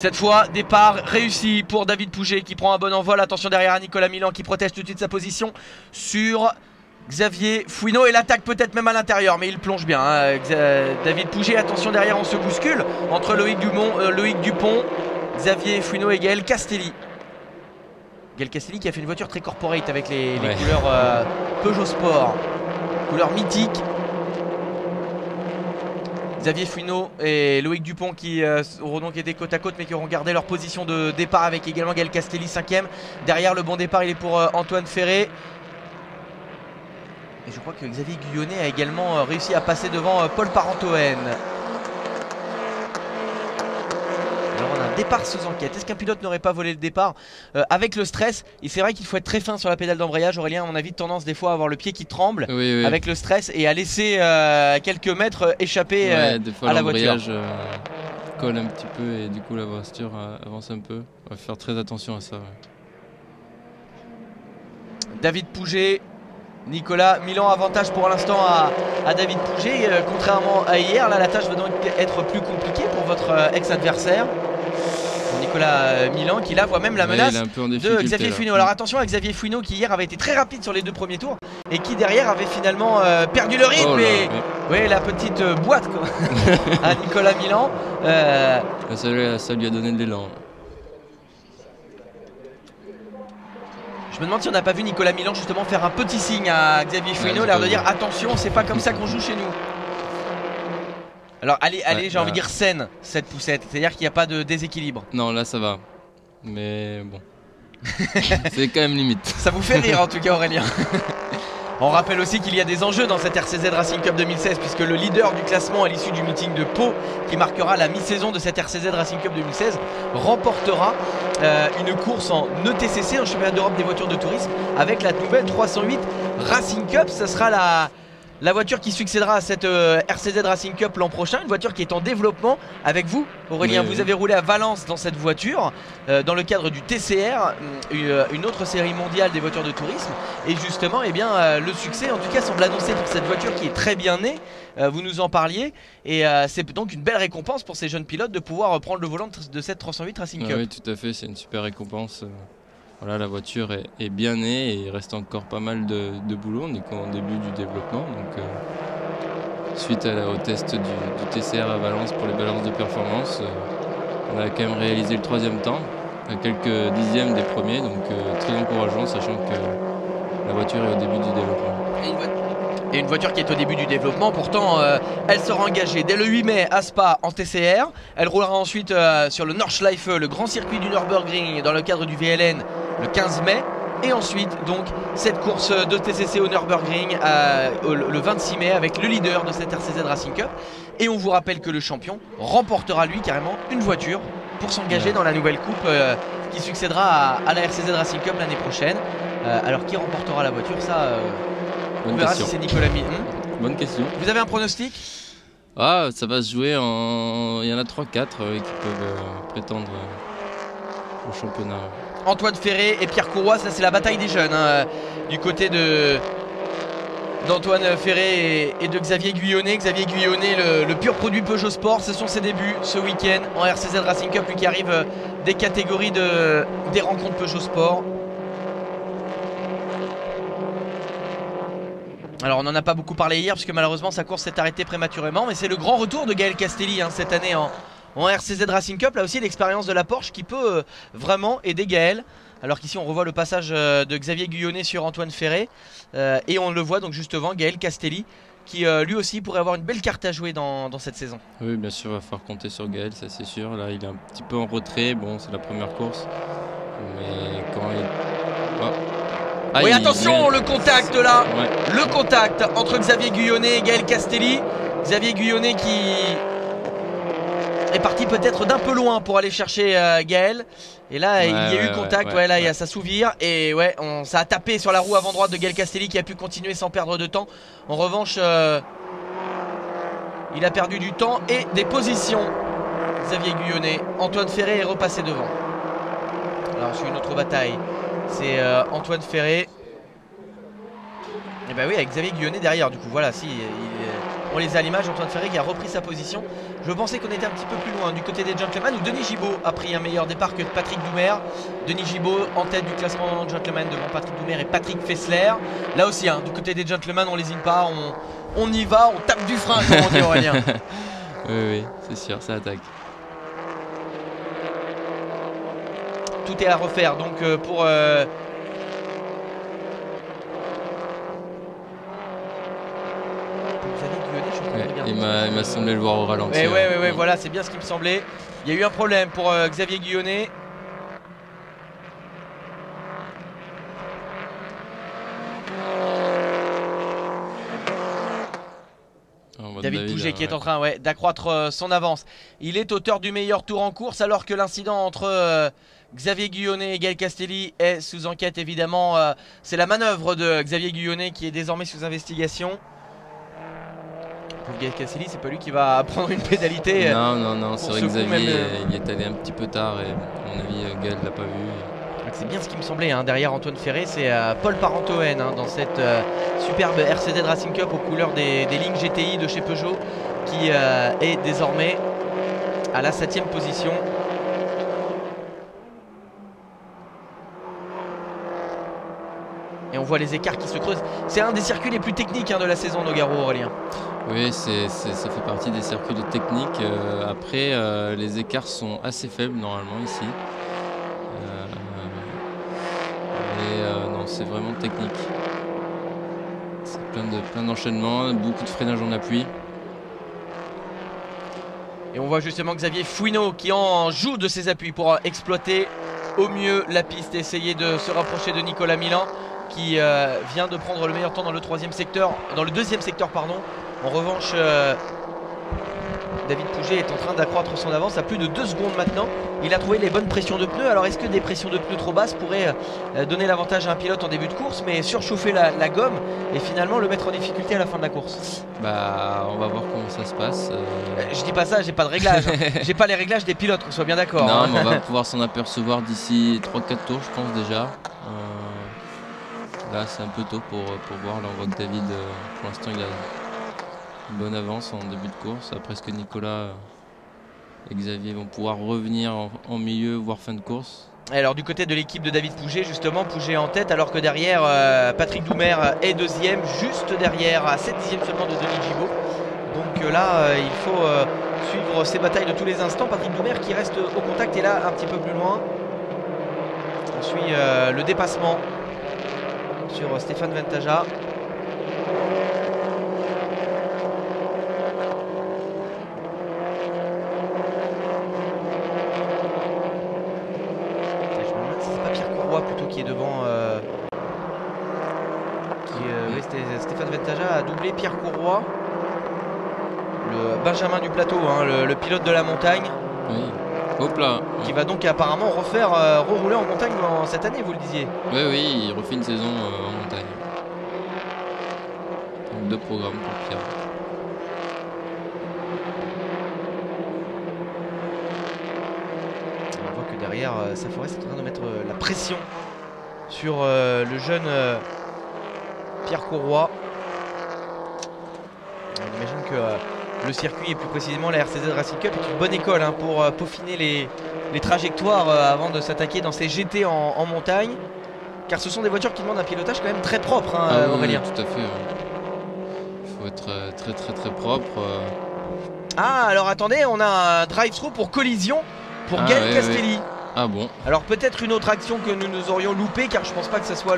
Cette fois, départ réussi pour David Pouget qui prend un bon envol. Attention derrière à Nicolas Milan qui protège tout de suite sa position sur Xavier Fouineau. Et l'attaque peut-être même à l'intérieur, mais il plonge bien. David Pouget, attention derrière, on se bouscule entre Loïc Dupont, Xavier Fouineau et Gaël Castelli. Gaël Castelli qui a fait une voiture très corporate avec les couleurs Peugeot Sport, couleurs mythiques. Xavier Fouineau et Loïc Dupont qui auront donc été côte à côte mais qui auront gardé leur position de départ avec également Gaël Castelli 5ème. Derrière, le bon départ il est pour Antoine Ferré. Et je crois que Xavier Guyonnet a également réussi à passer devant Paul Parentoen. Alors on a un départ sous enquête. Est-ce qu'un pilote n'aurait pas volé le départ avec le stress? Et c'est vrai qu'il faut être très fin sur la pédale d'embrayage. Aurélien, à mon avis, tendance des fois à avoir le pied qui tremble avec le stress et à laisser quelques mètres échapper des fois, à la voiture. L'embrayage colle un petit peu et du coup la voiture avance un peu. On va faire très attention à ça. David Pouget, Nicolas Milan, avantage pour l'instant à David Pouget. Contrairement à hier, là la tâche va donc être plus compliquée pour votre ex-adversaire. Nicolas Milan qui là voit même la menace de Xavier Fouineau. Alors attention à Xavier Fouineau qui hier avait été très rapide sur les deux premiers tours et qui derrière avait finalement perdu le rythme. Oui, la petite boîte quoi, à Nicolas Milan. Ça lui a donné de l'élan. Je me demande si on n'a pas vu Nicolas Milan justement faire un petit signe à Xavier Fouineau, l'air de dire attention, c'est pas comme ça qu'on joue chez nous. Alors allez, j'ai envie de dire saine cette poussette, c'est-à-dire qu'il n'y a pas de déséquilibre. Non, là ça va, mais bon, c'est quand même limite. Ça vous fait rire en tout cas, Aurélien. On rappelle aussi qu'il y a des enjeux dans cette RCZ Racing Cup 2016 puisque le leader du classement à l'issue du meeting de Pau qui marquera la mi-saison de cette RCZ Racing Cup 2016 remportera une course en ETCC, en championnat d'Europe des voitures de tourisme, avec la nouvelle 308 Racing Cup. Ça sera la voiture qui succédera à cette RCZ Racing Cup l'an prochain, une voiture qui est en développement avec vous, Aurélien. Vous avez roulé à Valence dans cette voiture dans le cadre du TCR, une autre série mondiale des voitures de tourisme. Et justement, eh bien, le succès en tout cas semble annoncé pour cette voiture qui est très bien née. Vous nous en parliez et c'est donc une belle récompense pour ces jeunes pilotes de pouvoir prendre le volant de cette 308 Racing Cup. Oui, tout à fait, c'est une super récompense. Voilà, la voiture est bien née et il reste encore pas mal de boulot. On est qu'au début du développement. Donc, suite au test du TCR à Valence pour les balances de performance, on a quand même réalisé le 3e temps, à quelques dixièmes des premiers. Donc très encourageant, sachant que la voiture est au début du développement. Et une voiture qui est au début du développement, pourtant elle sera engagée dès le 8 mai à Spa en TCR. Elle roulera ensuite sur le Nordschleife, le grand circuit du Nürburgring dans le cadre du VLN le 15 mai. Et ensuite donc cette course de TCC au Nürburgring le 26 mai avec le leader de cette RCZ Racing Cup. Et on vous rappelle que le champion remportera lui carrément une voiture pour s'engager dans la nouvelle coupe qui succédera à la RCZ Racing Cup l'année prochaine. Alors qui remportera la voiture, ça on verra si c'est Nicolas Milan. Bonne question. Vous avez un pronostic? Ça va se jouer en... Il y en a 3-4 qui peuvent prétendre au championnat. Antoine Ferré et Pierre Courroy, ça c'est la bataille des jeunes du côté d'Antoine Ferré et de Xavier Guyonnet. Xavier Guyonnet, le pur produit Peugeot Sport, ce sont ses débuts ce week-end en RCZ Racing Cup, lui qui arrive des catégories des rencontres Peugeot Sport. Alors on n'en a pas beaucoup parlé hier puisque malheureusement sa course s'est arrêtée prématurément, mais c'est le grand retour de Gaël Castelli cette année en RCZ Racing Cup. Là aussi l'expérience de la Porsche qui peut vraiment aider Gaël. Alors qu'ici on revoit le passage de Xavier Guyonnet sur Antoine Ferré et on le voit donc justement Gaël Castelli qui lui aussi pourrait avoir une belle carte à jouer dans cette saison. Oui, bien sûr, il va falloir compter sur Gaël, ça c'est sûr. Là il est un petit peu en retrait, bon c'est la première course, mais quand il... oui, attention, le contact là, le contact entre Xavier Guyonnet et Gaël Castelli. Xavier Guyonnet qui est parti peut-être d'un peu loin pour aller chercher Gaël. Et là il y a eu contact, là il y a Sassou-Vir. Et ça a tapé sur la roue avant droite de Gaël Castelli qui a pu continuer sans perdre de temps. En revanche il a perdu du temps et des positions, Xavier Guyonnet. Antoine Ferré est repassé devant. Alors c'est une autre bataille. C'est Antoine Ferré. Et bah oui, avec Xavier Guyonnet derrière, du coup voilà, si On les a à l'image, Antoine Ferré qui a repris sa position. Je pensais qu'on était un petit peu plus loin du côté des gentlemen où Denis Gibaud a pris un meilleur départ que Patrick Doumer. Denis Gibaud en tête du classement gentlemen devant Patrick Doumer et Patrick Fessler. Là aussi, du côté des gentlemen, on lésine pas, on y va, on tape du frein, comme on dit Aurélien. Oui, c'est sûr, ça attaque. Tout est à refaire donc pour il m'a semblé le voir au ralenti. Ouais, voilà, c'est bien ce qui me semblait. Il y a eu un problème pour Xavier Guyonnet. David Pouget qui est en train d'accroître son avance. Il est auteur du meilleur tour en course alors que l'incident entre Xavier Guyonnet et Gaël Castelli est sous enquête évidemment. C'est la manœuvre de Xavier Guyonnet qui est désormais sous investigation. Pour Gaël Castelli, c'est pas lui qui va prendre une pénalité. Non, c'est vrai que Xavier il est allé un petit peu tard et à mon avis Gaël l'a pas vu. C'est bien ce qui me semblait derrière Antoine Ferré, c'est Paul Parentoen dans cette superbe RCZ Racing Cup aux couleurs des lignes GTI de chez Peugeot qui est désormais à la 7e position. Et on voit les écarts qui se creusent. C'est un des circuits les plus techniques de la saison Nogaro, Aurélien. Oui, ça fait partie des circuits techniques. Après, les écarts sont assez faibles normalement ici. Non, c'est vraiment technique. C'est plein d'enchaînements, beaucoup de freinage en appui. Et on voit justement Xavier Fouineau qui en joue de ses appuis pour exploiter au mieux la piste, essayer de se rapprocher de Nicolas Milan qui vient de prendre le meilleur temps dans le deuxième secteur. En revanche, David Pouget est en train d'accroître son avance à plus de 2 secondes maintenant. Il a trouvé les bonnes pressions de pneus. Alors est-ce que des pressions de pneus trop basses pourraient donner l'avantage à un pilote en début de course, mais surchauffer la gomme et finalement le mettre en difficulté à la fin de la course? On va voir comment ça se passe. Je dis pas ça, j'ai pas de réglage. J'ai pas les réglages des pilotes, qu'on soit bien d'accord. Non, mais on va pouvoir s'en apercevoir d'ici 3-4 tours, je pense déjà. Là, c'est un peu tôt pour voir. Là, on voit que David, pour l'instant, il a une bonne avance en début de course. Après, est-ce que Nicolas et Xavier vont pouvoir revenir en milieu, voire fin de course? Alors du côté de l'équipe de David Pouget, justement, Pouget en tête, alors que derrière Patrick Doumer est deuxième, juste derrière, à 7 dixièmes seulement de Denis Gibaud. Donc là, il faut suivre ces batailles de tous les instants. Patrick Doumer qui reste au contact est là un petit peu plus loin. On suit le dépassement sur Stéphane Ventaja. Qui est devant Stéphane Ventaja a doublé Pierre Courroy, le Benjamin du plateau, le pilote de la montagne. Oui. Hop là. Qui va donc apparemment rerouler en montagne cette année, vous le disiez. Oui, il refait une saison en montagne. Donc 2 programmes pour Pierre. On voit que derrière Saforest est en train de mettre la pression sur le jeune Pierre Courroy. On imagine que le circuit et plus précisément la RCZ Racing Cup est une bonne école pour peaufiner les trajectoires avant de s'attaquer dans ces GT en montagne, car ce sont des voitures qui demandent un pilotage quand même très propre, Aurélien. Oui, tout à fait. Il faut être très propre. Alors attendez, on a un drive-through pour collision pour Gaël Castelli. Oui. Ah bon. Alors peut-être une autre action que nous aurions loupée, car je pense pas que ce soit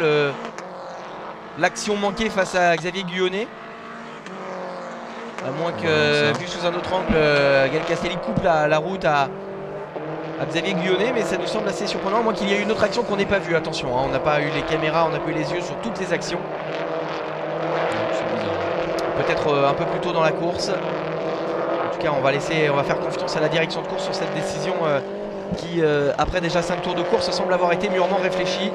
l'action manquée face à Xavier Guyonnet. À moins que, vu sous un autre angle, Gaël Castelli coupe la route à Xavier Guyonnet, mais ça nous semble assez surprenant, à moins qu'il y ait une autre action qu'on n'ait pas vue. Attention, on n'a pas eu les caméras, on n'a pas eu les yeux sur toutes les actions. Peut-être un peu plus tôt dans la course. En tout cas, on va faire confiance à la direction de course sur cette décision qui, après déjà 5 tours de course, semble avoir été mûrement réfléchie.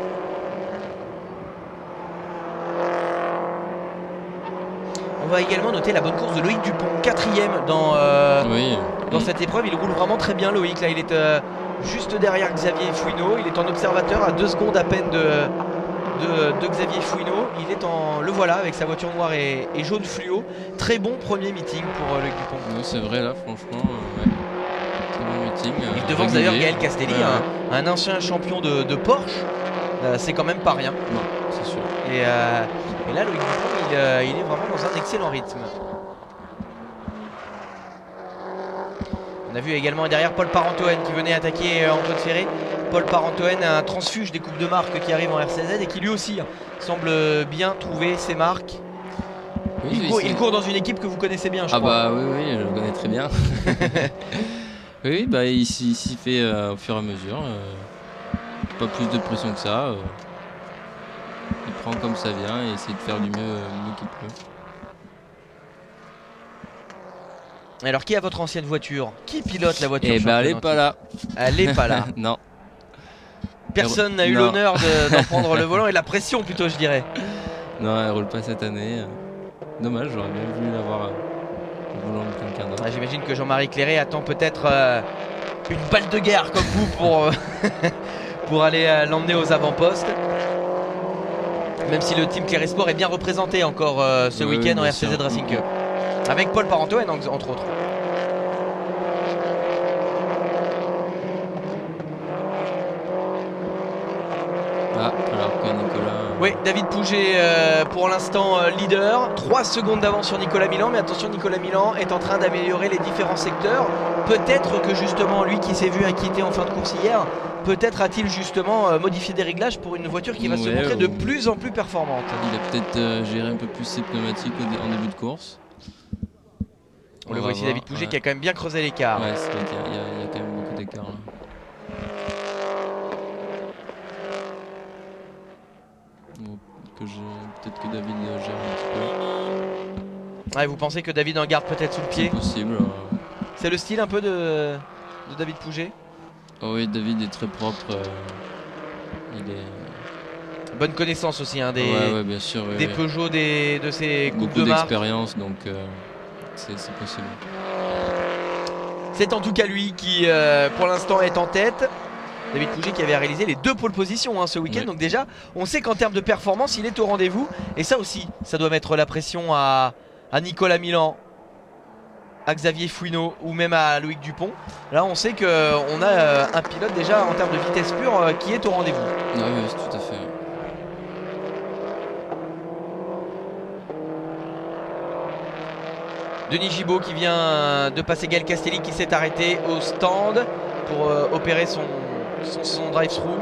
On va également noter la bonne course de Loïc Dupont, 4ème dans cette épreuve. Il roule vraiment très bien, Loïc. Là, il est juste derrière Xavier Fouineau. Il est en observateur à 2 secondes à peine de Xavier Fouineau. Il est le voilà avec sa voiture noire et jaune fluo. Très bon premier meeting pour Loïc Dupont. Oui, c'est vrai là, franchement, ouais. Très bon meeting. Il devance d'ailleurs Gaël Castelli, un ancien champion de Porsche. C'est quand même pas rien. Non, c'est sûr. Et là, Loïc Dupont, il est vraiment dans un excellent rythme. On a vu également derrière Paul Parentoen qui venait attaquer Antoine Ferré. Paul Parentoen, un transfuge des coupes de marque qui arrive en RCZ et qui lui aussi semble bien trouver ses marques. Oui, il court dans une équipe que vous connaissez bien, je crois. Bah oui, je le connais très bien. Oui, bah il s'y fait au fur et à mesure. Pas plus de pression que ça. Il prend comme ça vient et essaie de faire du mieux qu'il peut. Alors qui a votre ancienne voiture? Qui pilote la voiture? Eh ben elle est pas là. Elle est pas là. Non. Personne n'a eu l'honneur d'en prendre le volant et la pression plutôt, je dirais. Non, elle roule pas cette année. Dommage, j'aurais bien voulu l'avoir au volant de quelqu'un d'autre. J'imagine que Jean-Marie Cléré attend peut-être une balle de guerre comme vous pour, pour aller l'emmener aux avant-postes. Même si le team Cléré Sport est bien représenté encore ce week-end en RCZ Racing Cup. Avec Paul Parentoen entre autres. Alors que Nicolas... Oui, David Pouget pour l'instant leader. 3 secondes d'avance sur Nicolas Milan. Mais attention, Nicolas Milan est en train d'améliorer les différents secteurs. Peut-être que justement, lui qui s'est vu acquitté en fin de course hier, peut-être a-t-il justement modifié des réglages pour une voiture qui va se montrer de plus en plus performante. Il a peut-être géré un peu plus ses pneumatiques en début de course. On le voit ici, David Pouget qui a quand même bien creusé l'écart. Ouais, c'est vrai qu'il y a quand même beaucoup d'écart. Peut-être que David gère un petit peu. Ouais, vous pensez que David en garde peut-être sous le pied? C'est possible. C'est le style un peu de David Pouget? Oh oui, David est très propre. Il est... Bonne connaissance aussi hein, bien sûr, des Peugeot, de ses coupes de marque. Beaucoup d'expérience, donc c'est possible. C'est en tout cas lui qui pour l'instant est en tête. David Pouget qui avait réalisé les 2 pôles positions hein, ce week-end. Donc déjà on sait qu'en termes de performance il est au rendez-vous. Et ça aussi ça doit mettre la pression à Nicolas Milan, à Xavier Fouineau ou même à Loïc Dupont. Là on sait qu'on a un pilote déjà en termes de vitesse pure qui est au rendez-vous. Oui, tout à fait. Denis Gibaud qui vient de passer Gaël Castelli qui s'est arrêté au stand pour opérer son drive-through.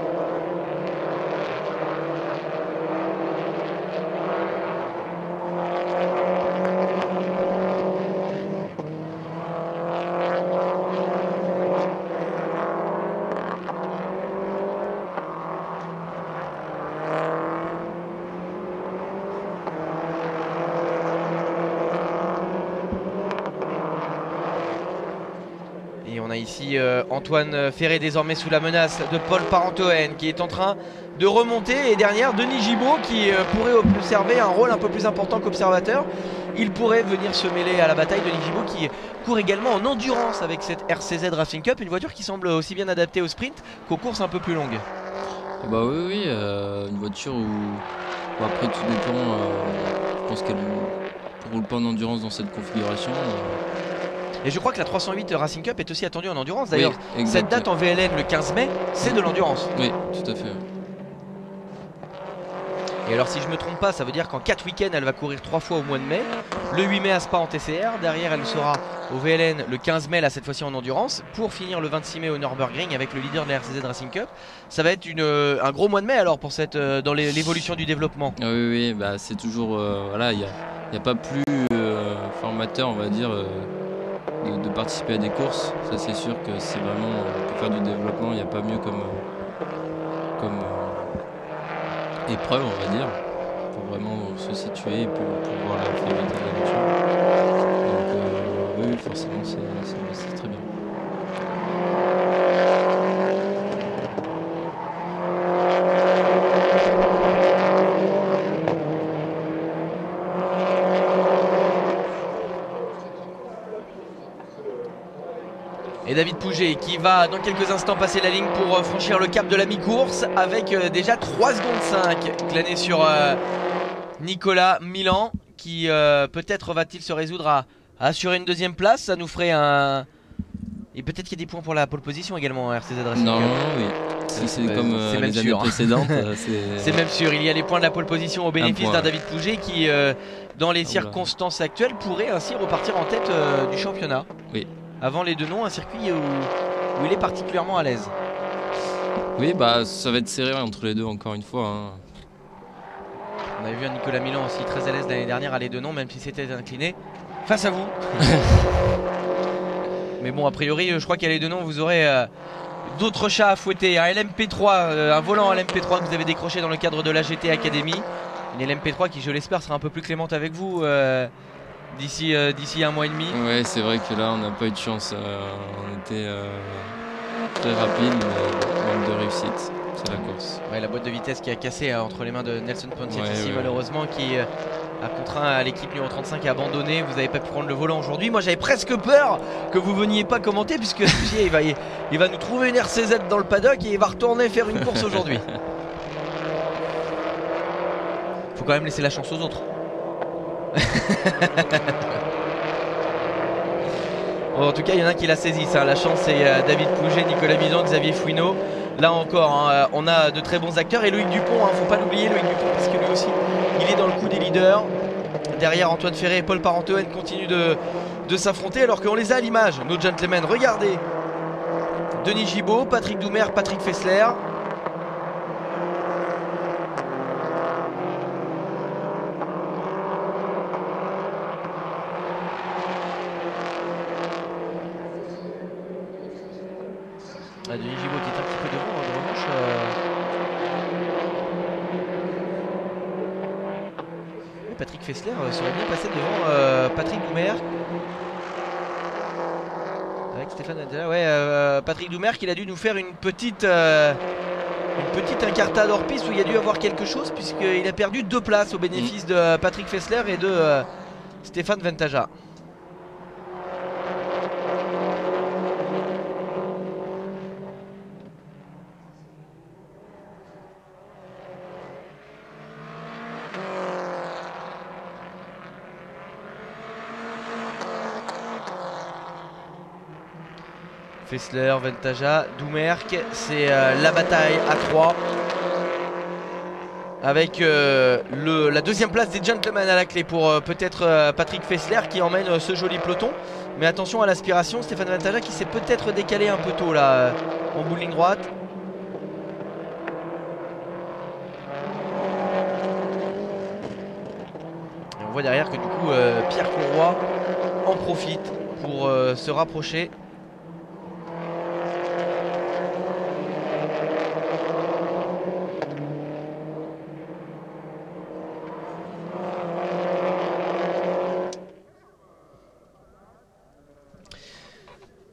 Et on a ici Antoine Ferré désormais sous la menace de Paul Parentoen qui est en train de remonter. Et derrière Denis Gibaud qui pourrait observer un rôle un peu plus important qu'observateur. Il pourrait venir se mêler à la bataille. Denis Gibaud qui court également en endurance avec cette RCZ Racing Cup. Une voiture qui semble aussi bien adaptée au sprint qu'aux courses un peu plus longues. Bah oui, une voiture où... Bon, après tout dépend, je pense qu'elle ne roule pas en endurance dans cette configuration. Et je crois que la 308 Racing Cup est aussi attendue en endurance. D'ailleurs, cette date en VLN le 15 mai, c'est de l'endurance. Oui, tout à fait. Et alors si je me trompe pas, ça veut dire qu'en 4 week-ends elle va courir 3 fois au mois de mai. Le 8 mai à Spa en TCR, derrière elle sera au VLN le 15 mai là cette fois-ci en endurance, pour finir le 26 mai au Nürburgring avec le leader de la RCZ Racing Cup. Ça va être un gros mois de mai alors pour dans l'évolution du développement. Oui, bah, c'est toujours, voilà, il n'y a pas plus formateur on va dire de participer à des courses. Ça c'est sûr que c'est vraiment, pour faire du développement, il n'y a pas mieux comme épreuve on va dire, pour vraiment se situer et pour pouvoir la fiabilité de la voiture. Donc oui, forcément c'est très bien. Et Et David Pouget qui va dans quelques instants passer la ligne pour franchir le cap de la mi-course avec déjà 3 secondes 5 glanées sur Nicolas Milan qui peut-être va-t-il se résoudre à assurer une deuxième place. Ça nous ferait un... Et peut-être qu'il y a des points pour la pole position également RCZ Racing. Non, oui. C'est comme les années précédentes. C'est même sûr. Il y a les points de la pole position au bénéfice d'un David Pouget qui, dans les circonstances actuelles, pourrait ainsi repartir en tête du championnat. Oui. Avant les deux noms, un circuit où il est particulièrement à l'aise. Oui, bah ça va être serré entre les deux encore une fois. Hein. On avait vu un Nicolas Milan aussi très à l'aise l'année dernière à les deux noms, même si c'était incliné. Face à vous. Mais bon, a priori, je crois qu'à les deux noms, vous aurez d'autres chats à fouetter. Un LMP3, un volant LMP3 que vous avez décroché dans le cadre de la GT Academy. Une LMP3 qui, je l'espère, sera un peu plus clémente avec vous d'ici un mois et demi. Ouais, c'est vrai que là, on n'a pas eu de chance. On était très rapide, mais manque de réussite. C'est la course. Ouais, la boîte de vitesse qui a cassé entre les mains de Nelson Pontiac ici, ouais. malheureusement, qui a contraint l'équipe numéro 35 à abandonner. Vous n'avez pas pu prendre le volant aujourd'hui. Moi, j'avais presque peur que vous veniez pas commenter, puisque il va nous trouver une RCZ dans le paddock et il va retourner faire une course aujourd'hui. Faut quand même laisser la chance aux autres. Bon, en tout cas, il y en a qui la saisissent. La chance, c'est David Pouget, Nicolas Milan, Xavier Fouineau. Là encore, on a de très bons acteurs. Et Loïc Dupont, faut pas l'oublier, Loïc Dupont, parce que lui aussi, il est dans le coup des leaders. Derrière, Antoine Ferré et Paul Parenteau continuent de s'affronter, alors qu'on les a à l'image, nos gentlemen. Regardez, Denis Gibaud, Patrick Doumer, Patrick Fessler. Denis Gibaud qui est un petit peu devant, en revanche. Patrick Fessler serait bien passé devant Patrick Doumer. Avec Stéphane Adela. Ouais, Patrick Doumer qui a dû nous faire une petite incartade hors piste où il y a dû avoir quelque chose, puisqu'il a perdu 2 places au bénéfice de Patrick Fessler et de Stéphane Ventaja. Fessler, Ventaja, Doumerc, c'est la bataille à 3 avec la deuxième place des gentlemen à la clé pour peut-être Patrick Fessler qui emmène ce joli peloton. Mais attention à l'aspiration, Stéphane Ventaja qui s'est peut-être décalé un peu tôt là en bout de ligne droite. Et on voit derrière que du coup Pierre Courroy en profite pour se rapprocher.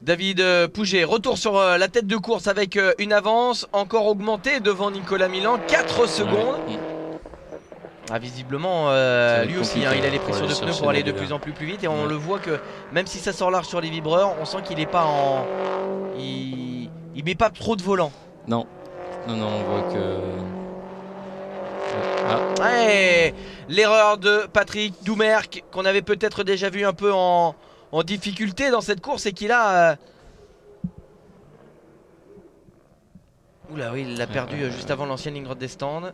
David Pouget, retour sur la tête de course avec une avance encore augmentée devant Nicolas Milan, 4 secondes. Visiblement, lui aussi, il a les pressions de pneus pour aller de plus en plus vite. Et on le voit que même si ça sort large sur les vibreurs, on sent qu'il n'est pas en... Il met pas trop de volant. Non, on voit que... Ouais, l'erreur de Patrick Doumerc, qu'on avait peut-être déjà vu un peu en difficulté dans cette course, et qu'il a... Oula, oui, il l'a perdu juste avant l'ancienne ligne droite des stands.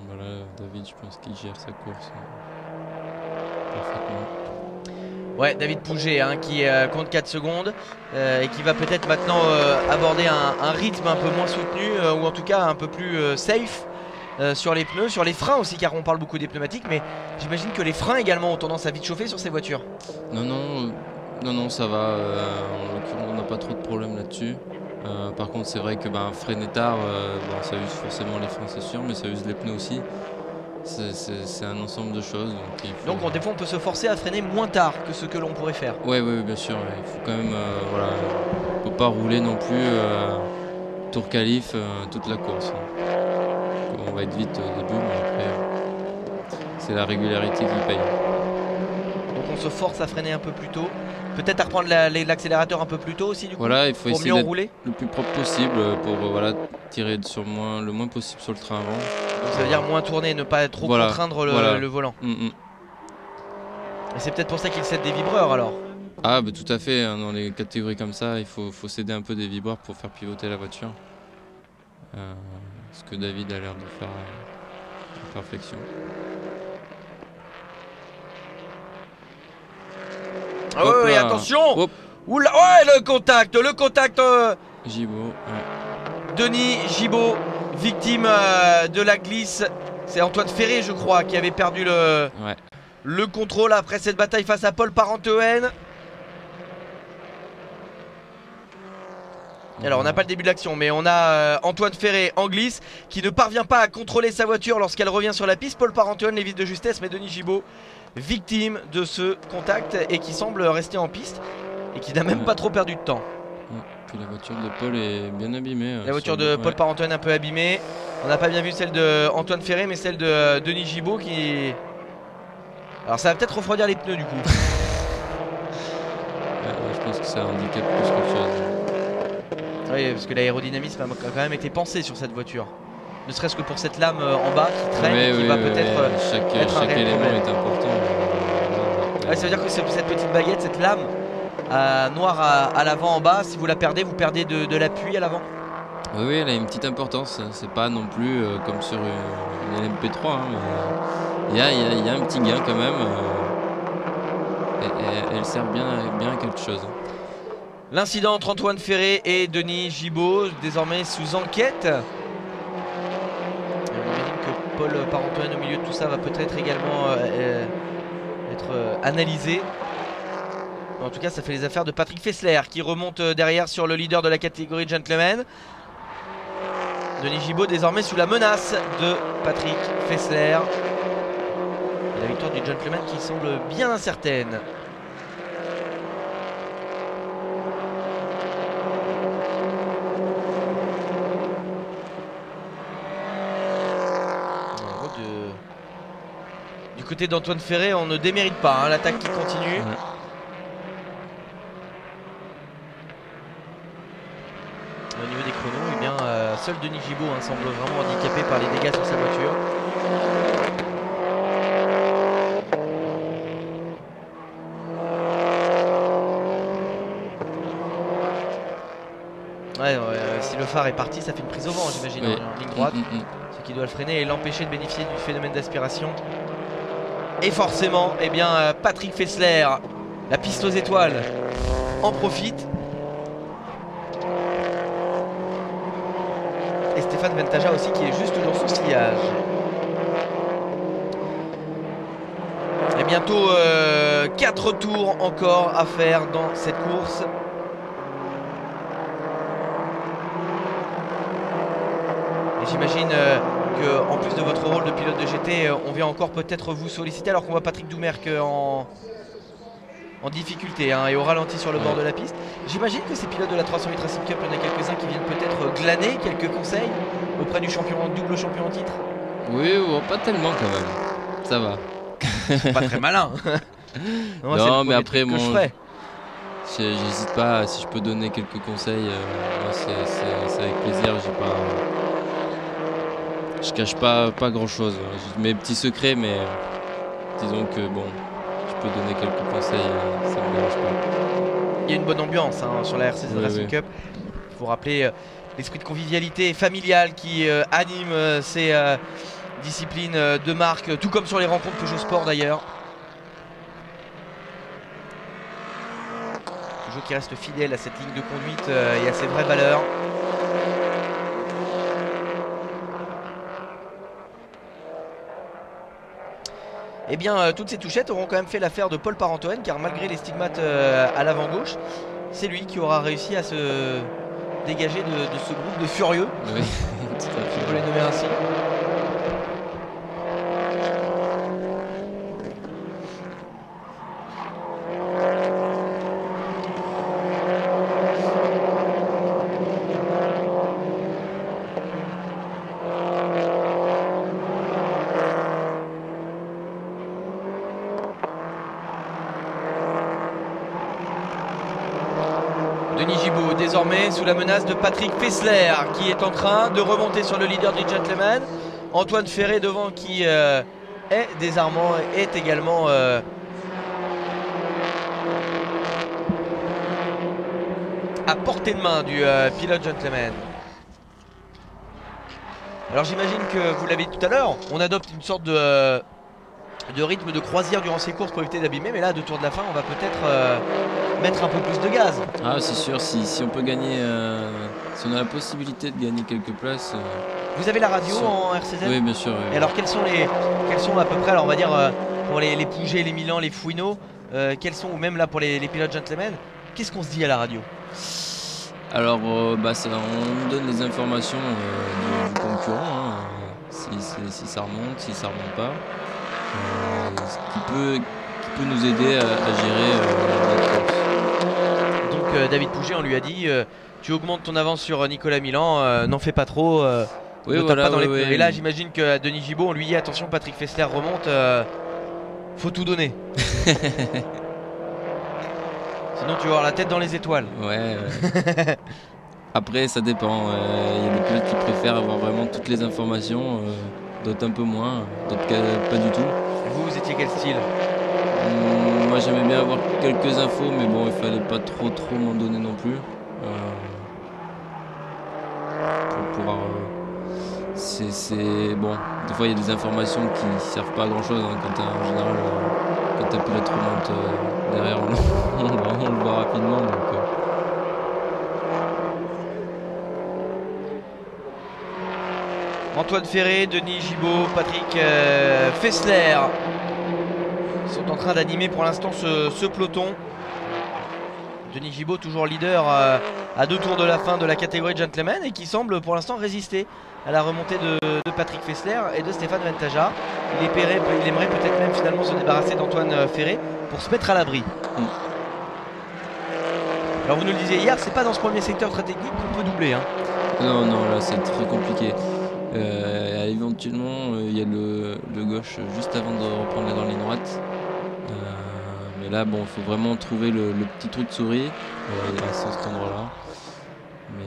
Voilà, David, je pense qu'il gère sa course parfaitement. Ouais, David Pouget qui compte 4 secondes et qui va peut-être maintenant aborder un rythme un peu moins soutenu ou en tout cas un peu plus safe sur les pneus, sur les freins aussi, car on parle beaucoup des pneumatiques, mais j'imagine que les freins également ont tendance à vite chauffer sur ces voitures. Non, ça va. En l'occurrence, on n'a pas trop de problèmes là-dessus. Par contre, c'est vrai que freiner tard, ça use forcément les freins, c'est sûr, mais ça use les pneus aussi. C'est un ensemble de choses. Donc des fois on peut se forcer à freiner moins tard que ce que l'on pourrait faire. Ouais, bien sûr. Il faut quand même, on peut pas rouler non plus tour qualif, toute la course. On va être vite au début, mais après, c'est la régularité qui paye. Donc on se force à freiner un peu plus tôt. Peut-être à reprendre l'accélérateur un peu plus tôt aussi, du coup, Voilà, il faut pour essayer mieux d'être enrouler. le plus propre possible pour voilà, tirer le moins possible sur le train avant. Donc ça veut dire moins tourner, ne pas trop Voilà, contraindre voilà. le volant. Mm. Et c'est peut-être pour ça qu'il cède des vibreurs alors. Ah, bah, tout à fait, hein, dans les catégories comme ça, il faut céder un peu des vibreurs pour faire pivoter la voiture. Ce que David a l'air de faire à perfection. Ah ouais, ouais, attention. Hop. Oula, ouais, le contact Gibaud, ouais. Denis Gibaud, victime de la glisse. C'est Antoine Ferré, je crois, qui avait perdu le contrôle après cette bataille face à Paul Parentehoen. Alors on n'a pas le début de l'action, mais on a Antoine Ferré en glisse qui ne parvient pas à contrôler sa voiture lorsqu'elle revient sur la piste. Paul Parentehoen les vis de justesse, mais Denis Gibaud victime de ce contact et qui semble rester en piste et qui n'a même pas trop perdu de temps. Puis la voiture de Paul est bien abîmée. La voiture de Paul Parentehoen un peu abîmée. On n'a pas bien vu celle de Antoine Ferré, mais celle de Denis Gibaud qui... Alors ça va peut-être refroidir les pneus du coup. Je pense que ça handicape plus qu'autre chose. Oui, parce que l'aérodynamisme a quand même été pensé sur cette voiture. Ne serait-ce que pour cette lame en bas qui traîne et qui va peut-être être un chaque réel élément problème. est important. Ouais, ça veut dire que cette petite baguette, cette lame noire à l'avant en bas, si vous la perdez, vous perdez de l'appui à l'avant. Oui, elle a une petite importance. C'est pas non plus comme sur une LMP3. Hein, mais il y a un petit gain quand même. Elle sert bien à quelque chose. L'incident entre Antoine Ferré et Denis Gibaud, désormais sous enquête. On imagine que Paul Parentehoen au milieu de tout ça va peut-être également être analysé. En tout cas, ça fait les affaires de Patrick Fessler qui remonte derrière sur le leader de la catégorie gentleman. Denis Gibaud désormais sous la menace de Patrick Fessler. Et la victoire du gentleman qui semble bien incertaine. Du côté d'Antoine Ferré, on ne démérite pas hein, l'attaque qui continue. Au niveau des chronos, eh bien, seul Denis Gibaud semble vraiment handicapé par les dégâts sur sa voiture. Si le phare est parti, ça fait une prise au vent, j'imagine, en ligne droite. Ce qui doit le freiner et l'empêcher de bénéficier du phénomène d'aspiration. Et forcément, eh bien, Patrick Fessler, la piste aux étoiles, en profite. Et Stéphane Ventaja aussi qui est juste dans son sillage. Et bientôt 4 tours encore à faire dans cette course. Et j'imagine qu'en plus de votre rôle de pilote de GT, on vient encore peut-être vous solliciter alors qu'on voit Patrick Doumerc en difficulté et au ralenti sur le bord de la piste. J'imagine que ces pilotes de la 308 Racing Cup, il y en a quelques-uns qui viennent peut-être glaner quelques conseils auprès du double champion en titre. Oui, pas tellement quand même. Ça va. Pas très malin. Non, mais après, que je ferais. J'hésite pas, si je peux donner quelques conseils, c'est avec plaisir. Je cache pas grand chose. J'ai mes petits secrets, mais disons que bon, je peux donner quelques conseils, ça me dérange pas. Il y a une bonne ambiance sur la RCZ Racing Cup. Il faut rappeler l'esprit de convivialité familiale qui anime ces disciplines de marque, tout comme sur les rencontres Peugeot Sport d'ailleurs. Peugeot qui reste fidèle à cette ligne de conduite et à ses vraies valeurs. Eh bien, toutes ces touchettes auront quand même fait l'affaire de Paul Parentehoen, car malgré les stigmates à l'avant gauche, c'est lui qui aura réussi à se dégager de ce groupe de furieux. Oui, tout à fait. Je peux les nommer ainsi. Denis Gibaud désormais sous la menace de Patrick Fessler qui est en train de remonter sur le leader du gentleman. Antoine Ferré devant qui est désarmant, est également à portée de main du pilote gentleman. Alors j'imagine que vous l'avez dit tout à l'heure, on adopte une sorte de rythme de croisière durant ces courses pour éviter d'abîmer, mais là, 2 tours de la fin, on va peut-être mettre un peu plus de gaz. Ah, c'est sûr, si on peut gagner, si on a la possibilité de gagner quelques places. Vous avez la radio en RCZ? Oui, bien sûr. Oui. Et alors, quels sont à peu près, alors on va dire pour les Pouget, les Milan, les Fouino, quels sont, ou même là pour les pilotes gentlemen, qu'est-ce qu'on se dit à la radio? Alors, ça, on donne les informations du concurrent, hein, si ça remonte, si ça remonte pas. Ce qui peut nous aider à gérer notre course. Donc David Pouget, on lui a dit tu augmentes ton avance sur Nicolas Milan, n'en fais pas trop, oui, ne tape pas dans les oui, pneus. Et là j'imagine que Denis Gibaud, on lui dit attention, Patrick Fessler remonte, faut tout donner. Sinon tu vas avoir la tête dans les étoiles. Ouais. Après ça dépend, il y a des pilotes qui préfèrent avoir vraiment toutes les informations, d'autres un peu moins, d'autres pas du tout. Vous étiez quel style? Moi j'aimais bien avoir quelques infos, mais bon, il fallait pas trop m'en donner non plus. Pour pouvoir. C'est bon. Des fois il y a des informations qui servent pas à grand chose, hein, en général quand un pilote remonte derrière, on le voit rapidement. Donc, Antoine Ferré, Denis Gibaud, Patrick Fessler sont en train d'animer pour l'instant ce peloton. Denis Gibaud toujours leader à 2 tours de la fin de la catégorie gentleman et qui semble pour l'instant résister à la remontée de Patrick Fessler et de Stéphane Ventaja. Il aimerait peut-être même finalement se débarrasser d'Antoine Ferré pour se mettre à l'abri. Alors vous nous le disiez hier, c'est pas dans ce premier secteur très technique qu'on peut doubler. Hein. Non, là c'est très compliqué. Éventuellement il y a le gauche juste avant de reprendre dans les droites. Mais là bon, il faut vraiment trouver le petit trou de souris à cet endroit là. Mais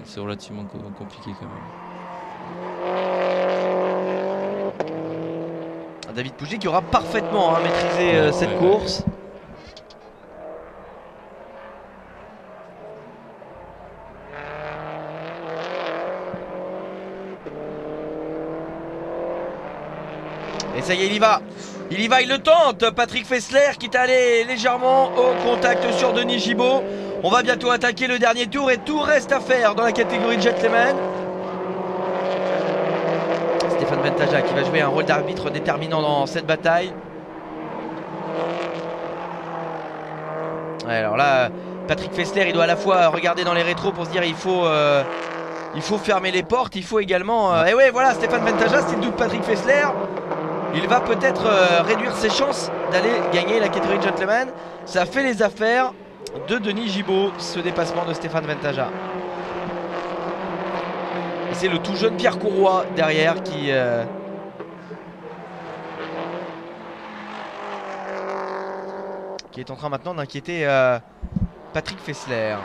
c'est relativement compliqué quand même. David Pouget qui aura parfaitement maîtrisé cette course. Et ça y est, il y va, il le tente. Patrick Fessler qui est allé légèrement au contact sur Denis Gibaud. On va bientôt attaquer le dernier tour et tout reste à faire dans la catégorie gentleman. Stéphane Ventaja qui va jouer un rôle d'arbitre déterminant dans cette bataille. Ouais, alors là, Patrick Fessler, il doit à la fois regarder dans les rétros pour se dire il faut fermer les portes, il faut également... Et ouais, voilà, Stéphane Ventaja, s'il doute Patrick Fessler, il va peut-être réduire ses chances d'aller gagner la catégorie gentleman. Ça fait les affaires de Denis Gibaud, ce dépassement de Stéphane Ventaja. Et c'est le tout jeune Pierre Courroy derrière qui est en train maintenant d'inquiéter Patrick Fessler.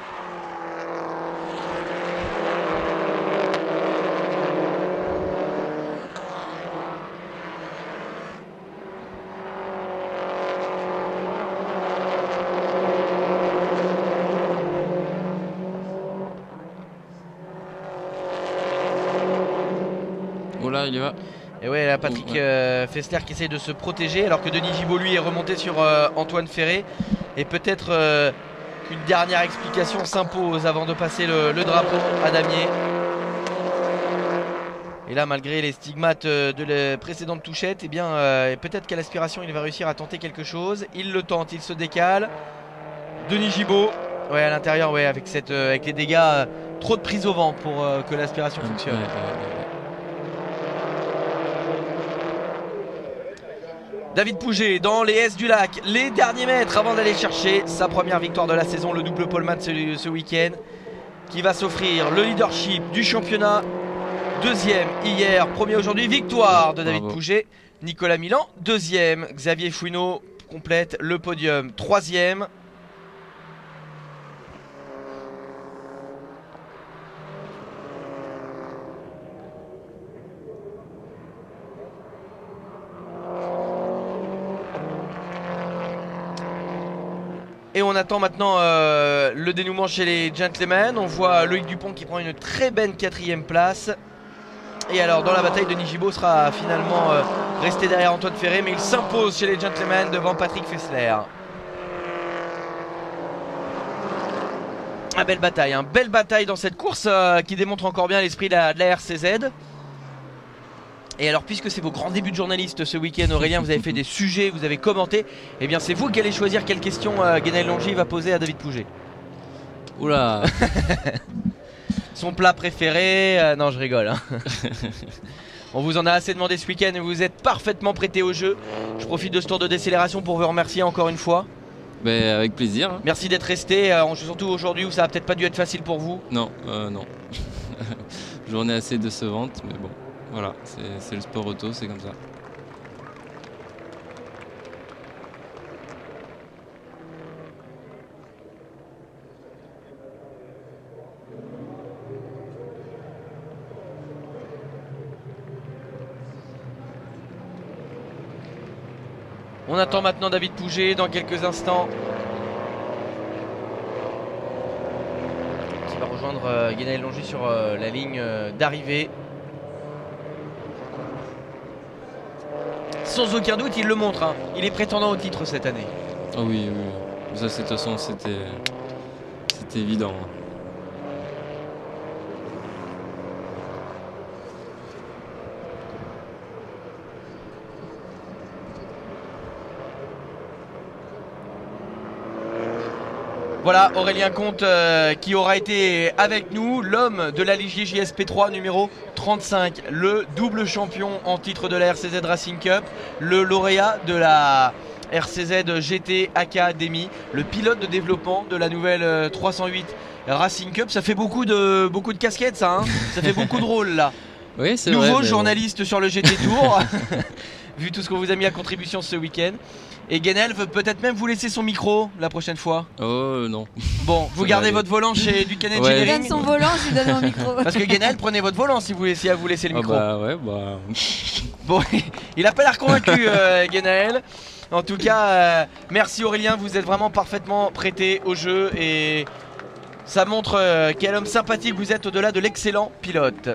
Là, il y va. Et ouais, là, Patrick Fessler qui essaye de se protéger alors que Denis Gibaud lui est remonté sur Antoine Ferré. Et peut-être qu'une dernière explication s'impose avant de passer le drapeau à Damier. Et là, malgré les stigmates de la précédente touchette, eh bien, peut-être qu'à l'aspiration il va réussir à tenter quelque chose. Il le tente, il se décale. Denis Gibaud, ouais, à l'intérieur, ouais, avec les dégâts, trop de prise au vent pour que l'aspiration fonctionne. David Pouget dans les S du Lac, les derniers mètres avant d'aller chercher sa première victoire de la saison, le double poleman ce week-end, qui va s'offrir le leadership du championnat. Deuxième hier, premier aujourd'hui, victoire de David Pouget. Nicolas Milan, deuxième. Xavier Fouineau complète le podium, troisième. Et on attend maintenant le dénouement chez les gentlemen. On voit Loïc Dupont qui prend une très belle 4ème place. Et alors dans la bataille, Denis Gibaud sera finalement resté derrière Antoine Ferré, mais il s'impose chez les gentlemen devant Patrick Fessler. Belle bataille, hein. Belle bataille dans cette course qui démontre encore bien l'esprit de la RCZ. Et alors, puisque c'est vos grands débuts de journaliste ce week-end, Aurélien, vous avez fait des sujets, vous avez commenté. Eh bien, c'est vous qui allez choisir quelle question Guénel Longy va poser à David Pouget. Oula. Son plat préféré, non, je rigole. Hein. On vous en a assez demandé ce week-end et vous êtes parfaitement prêté au jeu. Je profite de ce tour de décélération pour vous remercier encore une fois. Ben, avec plaisir. Hein. Merci d'être resté, surtout aujourd'hui où ça a peut-être pas dû être facile pour vous. Non, non. Journée assez décevante, mais bon. Voilà, c'est le sport auto, c'est comme ça. On attend maintenant David Pouget dans quelques instants. Qui va rejoindre Guénel Longy sur la ligne d'arrivée. Sans aucun doute, il le montre, hein. Il est prétendant au titre cette année. Oh oui, oui. Ça, de toute façon, c'était évident. Hein. Voilà Aurélien Comte qui aura été avec nous, l'homme de la Ligier JSP3 numéro 35, le double champion en titre de la RCZ Racing Cup, le lauréat de la RCZ GT Academy, le pilote de développement de la nouvelle 308 Racing Cup. Ça fait beaucoup de casquettes ça, hein. Ça fait beaucoup de rôles là. Oui, c'est vrai. Nouveau journaliste bon. Sur le GT Tour, vu tout ce qu'on vous a mis à contribution ce week-end. Et Guénel veut peut-être même vous laisser son micro la prochaine fois. Oh non. Bon, vous gardez votre volant chez Ducanet Engineering. Je donne son volant, je lui donne mon micro. Parce que Guénel, prenez votre volant si vous laissez le micro. Bah ouais, bah. Bon, il a pas l'air convaincu, Guénel. En tout cas, merci Aurélien, vous êtes vraiment parfaitement prêté au jeu et ça montre quel homme sympathique vous êtes au-delà de l'excellent pilote.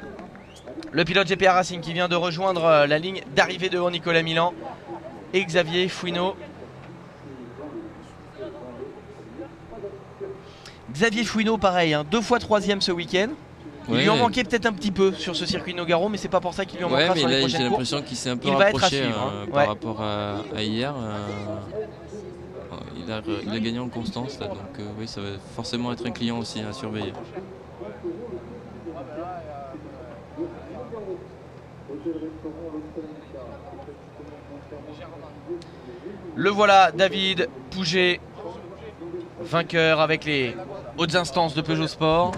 Le pilote GPA Racing qui vient de rejoindre la ligne d'arrivée devant Nicolas Milan et Xavier Fouineau. Xavier Fouineau pareil, hein, 2 fois 3ème ce week-end. Il lui en manquait peut-être un petit peu sur ce circuit Nogaro, mais c'est pas pour ça qu'il lui en manquera sur les prochaines courses. J'ai l'impression qu'il s'est un peu rapproché par rapport à hier. Il a gagné en constance là, donc oui, ça va forcément être un client aussi à surveiller. Le voilà, David Pouget, vainqueur avec les hautes instances de Peugeot Sport.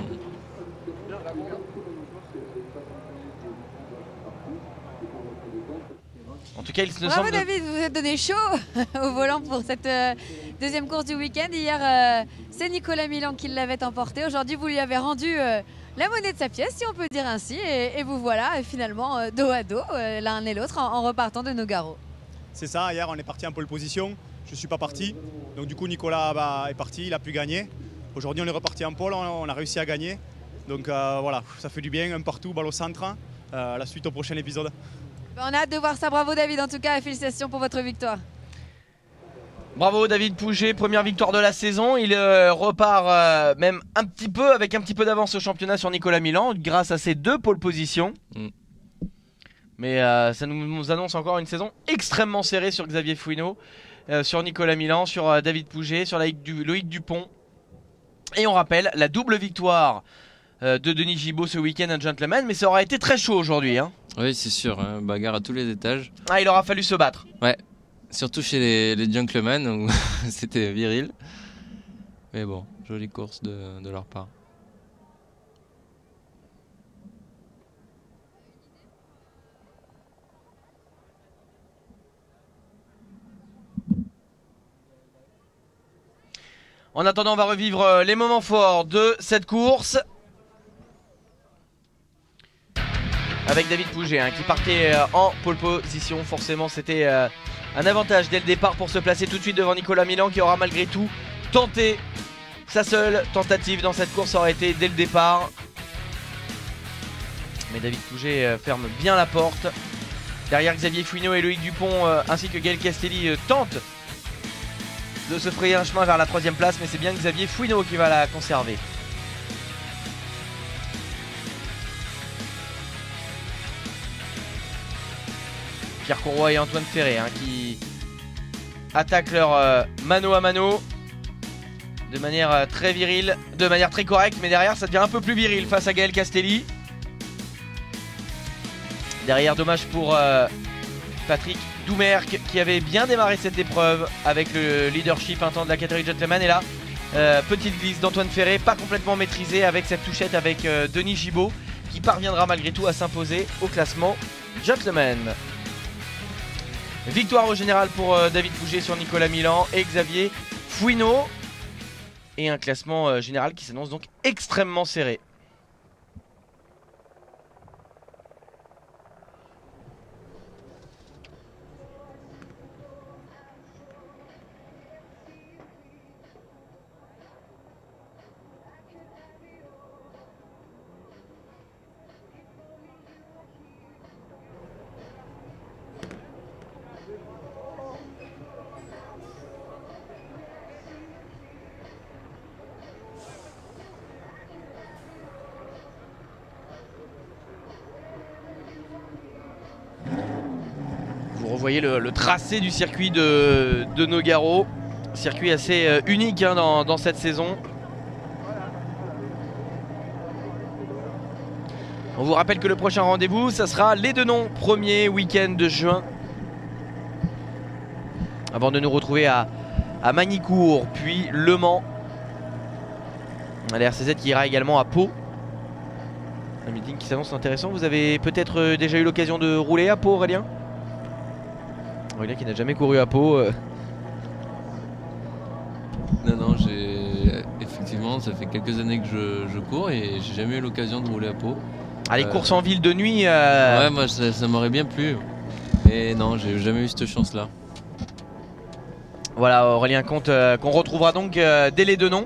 En tout cas, il se Bravo semble. David, vous vous êtes donné chaud au volant pour cette deuxième course du week-end. Hier, c'est Nicolas Milan qui l'avait emporté. Aujourd'hui, vous lui avez rendu la monnaie de sa pièce, si on peut dire ainsi. Et vous voilà finalement dos à dos, l'un et l'autre, en repartant de Nogaro. C'est ça, hier on est parti en pole position, je ne suis pas parti. Donc du coup Nicolas est parti, il a pu gagner. Aujourd'hui on est reparti en pole, on a réussi à gagner. Donc voilà, ça fait du bien, un partout, balle au centre. La suite au prochain épisode. On a hâte de voir ça, bravo David en tout cas, et félicitations pour votre victoire. Bravo David Pouget, première victoire de la saison. Il repart même avec un petit peu d'avance au championnat sur Nicolas Milan grâce à ses 2 pole positions. Mais ça nous annonce encore une saison extrêmement serrée sur Xavier Fouineau, sur Nicolas Milan, sur David Pouget, sur Loïc Dupont. Et on rappelle la double victoire de Denis Gibaud ce week-end, un gentleman, mais ça aura été très chaud aujourd'hui. Hein. Oui, c'est sûr, hein, bagarre à tous les étages. Ah, il aura fallu se battre. Ouais, surtout chez les gentlemen où c'était viril. Mais bon, jolie course de leur part. En attendant, on va revivre les moments forts de cette course. Avec David Pouget qui partait en pole position. Forcément, c'était un avantage dès le départ pour se placer tout de suite devant Nicolas Milan qui aura malgré tout tenter. Sa seule tentative dans cette course aurait été dès le départ. Mais David Pouget ferme bien la porte. Derrière, Xavier Fouineau et Loïc Dupont ainsi que Gaël Castelli tentent de se frayer un chemin vers la 3e place. Mais c'est bien Xavier Fouineau qui va la conserver. Pierre Courroy et Antoine Ferré qui attaquent leur mano à mano de manière très virile, de manière très correcte, mais derrière ça devient un peu plus viril face à Gaël Castelli. Derrière, dommage pour Patrick Doumerc qui avait bien démarré cette épreuve avec le leadership un temps de la catégorie Gentleman. Et là, petite glisse d'Antoine Ferré, pas complètement maîtrisée avec cette touchette avec Denis Gibaud qui parviendra malgré tout à s'imposer au classement Gentleman. Victoire au général pour David Pouget sur Nicolas Milan et Xavier Fouineau. Et un classement général qui s'annonce donc extrêmement serré. Vous revoyez le tracé du circuit de Nogaro. Circuit assez unique dans cette saison. On vous rappelle que le prochain rendez-vous, ça sera les Denons, premier week-end de juin. Avant de nous retrouver à Magny-Cours, puis Le Mans. La RCZ qui ira également à Pau. Un meeting qui s'annonce intéressant. Vous avez peut-être déjà eu l'occasion de rouler à Pau, Aurélien? Aurélien qui n'a jamais couru à Pau. Non, effectivement, ça fait quelques années que je cours et j'ai jamais eu l'occasion de rouler à Pau. Ah, les courses en ville de nuit Ouais, moi ça m'aurait bien plu. Mais non, j'ai jamais eu cette chance-là. Voilà, Aurélien compte qu'on retrouvera donc dès les Denons.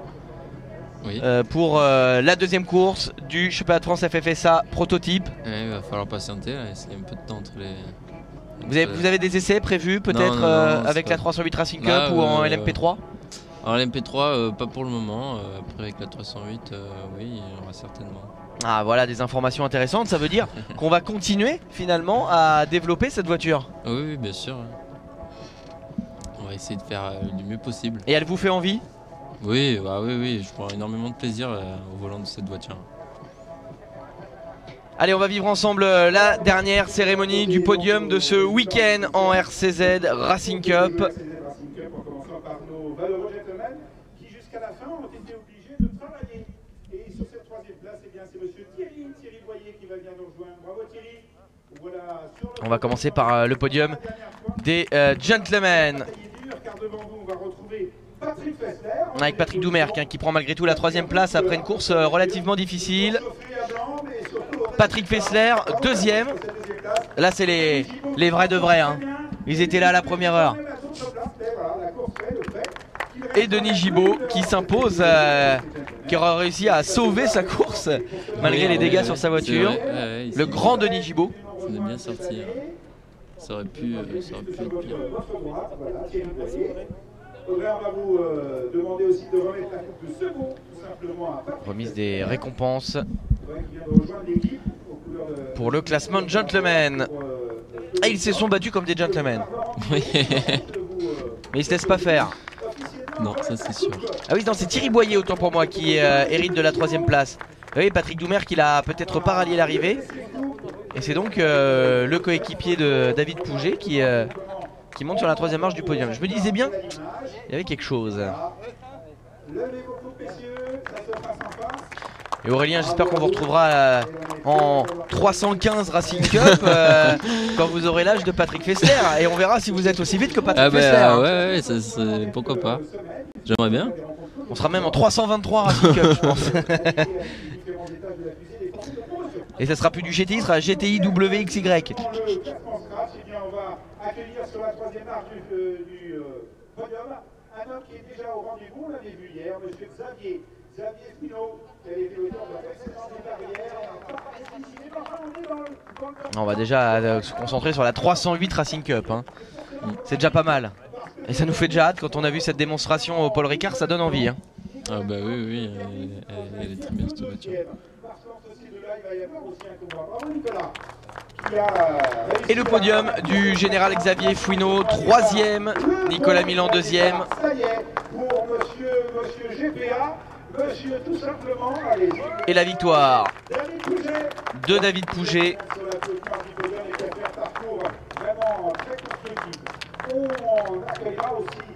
Oui. Pour la deuxième course du championnat de France FFSA prototype. Ouais, il va falloir patienter, là, essayer un peu de temps entre les... Vous avez des essais prévus peut-être non, avec la 308 Racing Cup ou en LMP3? Alors l'MP3 pas pour le moment, après avec la 308 oui il y aura certainement. Ah voilà des informations intéressantes, ça veut dire qu'on va continuer finalement à développer cette voiture. Oui bien sûr. On va essayer de faire du mieux possible. Et elle vous fait envie? Oui, oui, je prends énormément de plaisir au volant de cette voiture. Allez, on va vivre ensemble la dernière cérémonie du podium de ce week-end en RCZ Racing Cup. En commençant par nos valeureux gentlemen qui jusqu'à la fin ont été obligés de travailler. Et sur cette troisième place, eh bien, c'est monsieur Thierry Boyer qui va venir nous rejoindre. Bravo Thierry. Voilà, on va commencer par le podium des gentlemen. Avec Patrick Doumerc qui prend malgré tout la troisième place après une course relativement difficile. Patrick Fessler, deuxième. Là c'est les vrais de vrais. Ils étaient là à la première heure. Et Denis Gibaud qui s'impose, qui aura réussi à sauver sa course malgré les dégâts sur sa voiture. Le grand Denis Gibaud. Ça est bien sorti. Ça aurait pu être pire. Audrey, on va vous demander aussi de remettre la coupe de second, tout simplement à Patrick. Remise des récompenses Qui vient de rejoindre l'équipe aux couleurs de... pour le classement gentleman. Et ils se sont battus comme des gentlemen. Oui. Mais ils se laissent pas faire. Non, ça c'est sûr. Ah oui, non, c'est Thierry Boyer, autant pour moi, qui hérite de la troisième place. Oui, Patrick Doumerc qui n'a peut-être pas rallié l'arrivée. Et c'est donc le coéquipier de David Pouget qui monte sur la troisième marche du podium. Je me disais bien, il y avait quelque chose. Et Aurélien, j'espère qu'on vous retrouvera en 315 Racing Cup quand vous aurez l'âge de Patrick Fessler. Et on verra si vous êtes aussi vite que Patrick Fessler. Ouais, pourquoi pas. J'aimerais bien. On sera même en 323 Racing Cup, je pense. Et ça sera plus du GTI, ça sera GTI WXY. On va accueillir sur la troisième marche du podium un homme qui est déjà au rendez-vous, on l'avait vu hier, monsieur Xavier Finot, qui avait été l'auteur de la précédente barrière. On va déjà se concentrer sur la 308 Racing Cup. Hein. C'est déjà pas mal. Et ça nous fait déjà hâte quand on a vu cette démonstration au Paul Ricard, ça donne envie. Hein. Ah bah oui, elle est très bien cette voiture. Et le podium du général Xavier Fouineau, 3e, Nicolas Milan 2e. Ça y est, pour monsieur GPA, monsieur tout simplement, allez-y. Et la victoire de David Pouget. Sur la victoire du podium et qui a fait un parcours vraiment très constructif. On accueillera aussi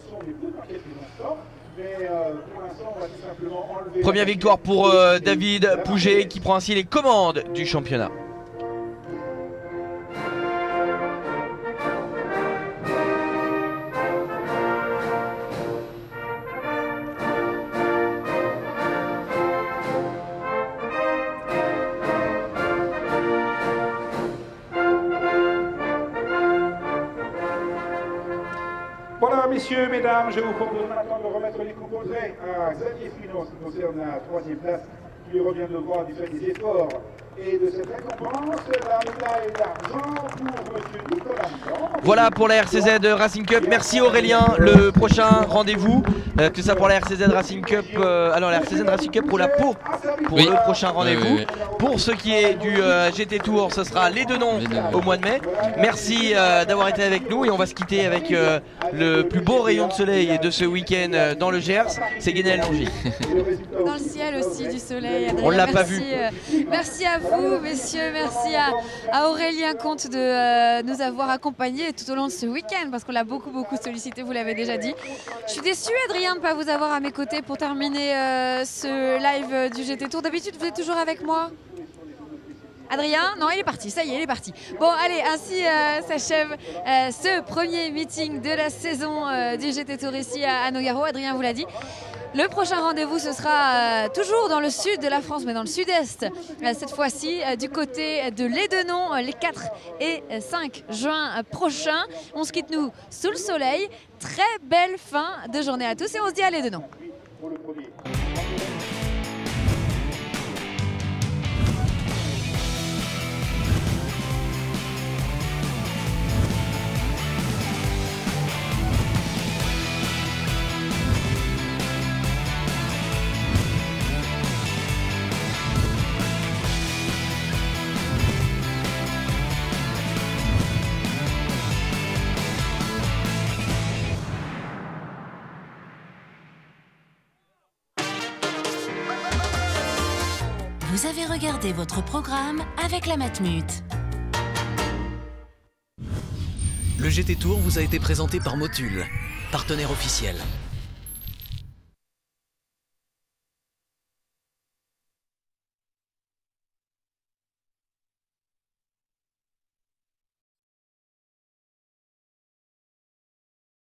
son époux dans quelques instants. Mais pour l'instant, on va tout simplement enlever. Première victoire pour David Pouget qui prend ainsi les commandes du championnat. Voilà, messieurs, mesdames, je vous propose maintenant de remettre les coupes au trait à Xavier Finot, ce qui concerne la 3e place qui lui revient de voir du fait des efforts et de cette récompense, la médaille d'argent pour monsieur Nicolas Milan. Voilà pour la RCZ Racing Cup. Merci Aurélien. Le prochain rendez-vous, tout ça pour la RCZ Racing Cup. Alors la RCZ Racing Cup pour la Pau pour le prochain rendez-vous. Pour ce qui est du GT Tour, ce sera les Denons au mois de mai. Merci d'avoir été avec nous et on va se quitter avec le plus beau rayon de soleil de ce week-end dans le Gers, c'est Guénel-Longy. Dans le ciel aussi du soleil. Adrien, on l'a pas vu. Merci à vous, messieurs. Merci à Aurélien Comte de nous avoir accompagnés tout au long de ce week-end parce qu'on l'a beaucoup sollicité, vous l'avez déjà dit. Je suis déçue, Adrien, de ne pas vous avoir à mes côtés pour terminer ce live du GT Tour. D'habitude, vous êtes toujours avec moi? Adrien, non, il est parti, ça y est, il est parti. Bon, allez, ainsi s'achève ce premier meeting de la saison du GT Tour ici à Nogaro. Adrien vous l'a dit. Le prochain rendez-vous, ce sera toujours dans le sud de la France, mais dans le sud-est. Cette fois-ci, du côté de l'Édenon, les 4 et 5 juin prochains. On se quitte, nous, sous le soleil. Très belle fin de journée à tous et on se dit à l'Édenon. Vous avez regardé votre programme avec la Matmut. Le GT Tour vous a été présenté par Motul, partenaire officiel.